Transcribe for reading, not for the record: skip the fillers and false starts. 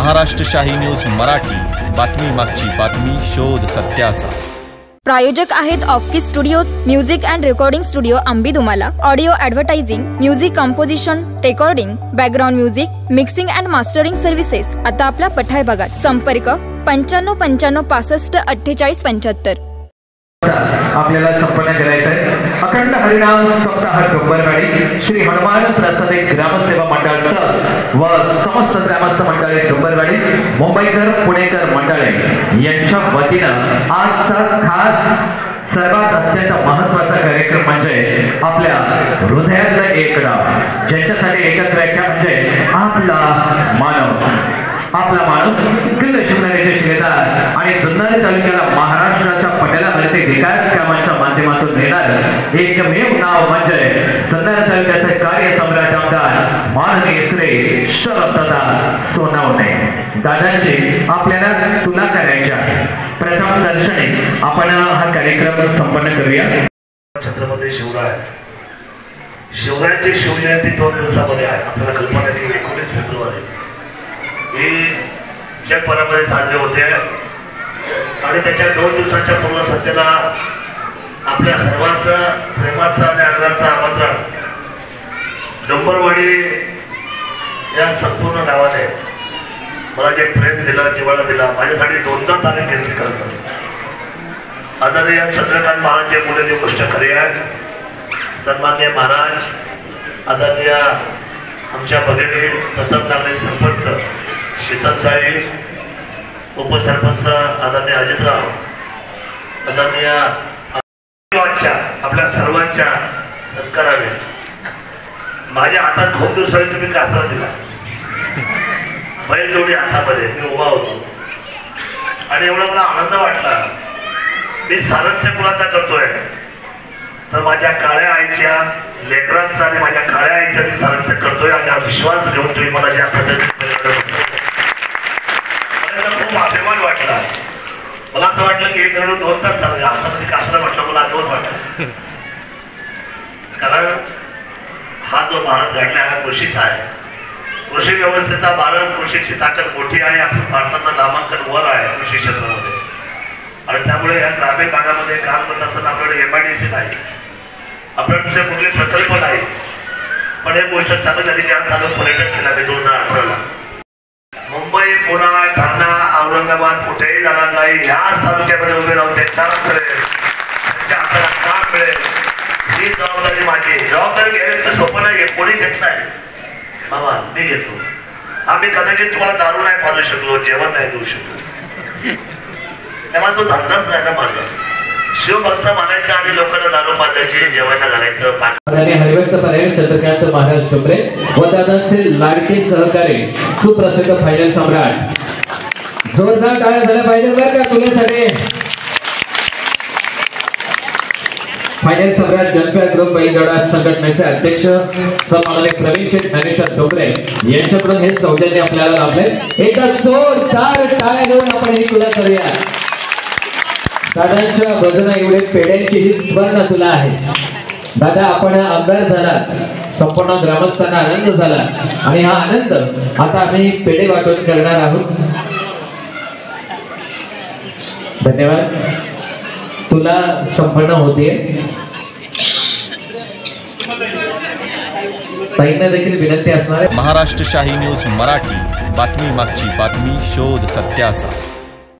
महाराष्ट्र शाही न्यूज मराठी, बातमी मागची बातमी, शोध सत्याचा। प्रायोजक आहेत Offkey studios, music and recording studio अंबिदुमाला, audio advertising, music composition, recording, background music, mixing and mastering services आता आपल्या पठार भागात। संपर्क 95 95 65 48 75। आपल्याला संपन्न करायचं आहे अखंड हरिनाम सप्ताह डोंबरवाडी श्री हनुमान प्रसादे ग्रामसेवा मंडळ ट्रस्ट व समस्त ग्रामस्थ मंडळे डोंबरवाडी मुंबईकर पुणेकर मंडळे यांच्या वतीनं आजचा खास सर्वात अत्यंत महत्त्वाचा कार्यक्रम म्हणजे आपल्या हृदयातलं एक नाव, ज्यांच्यासाठी एकच व्याख्या म्हणजे आपला माणूस। आपला माणूस किल्ले शिवनेरीचे शिलेदार आणि जुन्नर तालुक्याला महाराष्ट्राच्या पटलावरती विकास कामांच्या माध्यमातून नेणार एकमेव नाव म्हणजे जुन्नर तालुक्याचे कार्यसम्राट आमदार माननीय श्री शरददादा सोनवणे। दादांची आपल्याला तुला करायची आहे। प्रथम दर्शनी आपण हा कार्यक्रम संपन्न करूया। छत्रपती शिवरायांची शिवजयंती 2 दिवसामध्ये आहे। आपल्याला कल्पना आहे की 19 फेब्रुवारी ही जगभरामध्ये साजरे होते आणि त्याच्या 2 दिवसाच्या पूर्व संध्येला आपल्या सर्वांचं प्रेमाचं आणि आदराचं आमंत्रण डोंबरवाडी या संपूर्ण गावाने मला जे प्रेम दिलं, जिव्हाळा दिला, माझ्यासाठी 2दा तारीख घेतली करतात। आदरणीय चंद्रकांत महाराज जे मुले ती गोष्ट खरी आहे। सन्माननीय महाराज, आदरणीय आमच्या भगिनी प्रथम नागरिक सरपंच शीतलताई, उपसरपंच आदरणीय अजितराव, आदरणीय आपल्या सर्वांच्या सत्काराने माझ्या हातात खूप दिवसांनी तुम्ही कासरा दिला, बैलजोडी हातामध्ये मी उभा होतो आणि एवढा मला आनंद वाटला। मी सारथ्य कुणाचा करतोय तर माझ्या काळ्या आईच्या लेकरांचा आणि माझ्या काळ्या आईचा मी सारथ्य करतोय आणि हा विश्वास घेऊन तुम्ही मला ज्या पद्धतीने खूप अभिमान वाटला। मला असं वाटलं की 2 तास चालू हातामध्ये कासरा म्हटलं, मला 2 वाटलं, कारण हा जो भारत घडला हा कृषीचा आहे। कृषी व्यवस्थेचा भारत, कृषीची ताकद मोठी आहे। आपल्या भारताचं नामांकन वर आहे कृषी क्षेत्रामध्ये आणि त्यामुळे या ग्रामीण भागामध्ये काम करत असताना आपल्याकडे MIDC नाही, आपल्याकडे दुसरे कुठले प्रकल्प नाही, पण एक गोष्ट चालू झाली की आज चालू पर्यटन केला मी 2018ला। मुंबई, पुणे, ठाणे, औरंगाबाद कुठेही जाणार नाही, ह्याच तालुक्यामध्ये उभे राहून ते काम करेल, त्यांच्या हाताला काम मिळेल, ही जबाबदारी माझी। जबाबदारी घ्यायला तर सोपं नाही, कोणी घेत नाही बाबा, मी घेतो। आम्ही कदाचित तुम्हाला दारू नाही पाजू शकलो, जेवण नाही देऊ शकलो, त्यामुळे तो धंदाच नाही ना माझा। शिवभक्त मानायचा आणि लोकांना दारू पाजायची, जेवायला घालायचं। हरिभक्त परेड चंद्रकांत महाराज डोंबरे व दादांचे लाडके सहकारी सुप्रसिद्ध फायनल सम्राट, जोरदार टाळ्या झाल्या पाहिजे बरं का तुझ्यासाठी। फायनल सम्राट जनता ग्रुप बैलगाडा संघटनेचे अध्यक्ष सन्माननीय प्रवीण शेठ ज्ञानेश्वर डोंबरे यांच्याकडून हे सौजन्य आपल्याला लाभले। एकदा जोरदार टाळ्या घेऊन आपण ही तुला करूया। दादांच्या वजन एवढे पेड्यांची ही स्वर्ण तुला आहे। दादा आपण आमदार झाला, संपूर्ण ग्रामस्थांना आनंद झाला आणि हा आनंद आता आम्ही पेढे वाटून करणार आहोत। धन्यवाद, तुला संपन्न होते। ताईंना देखील विनंती असणार आहे। महाराष्ट्र शाही न्यूज मराठी, बातमी मागची बातमी, शोध सत्याचा।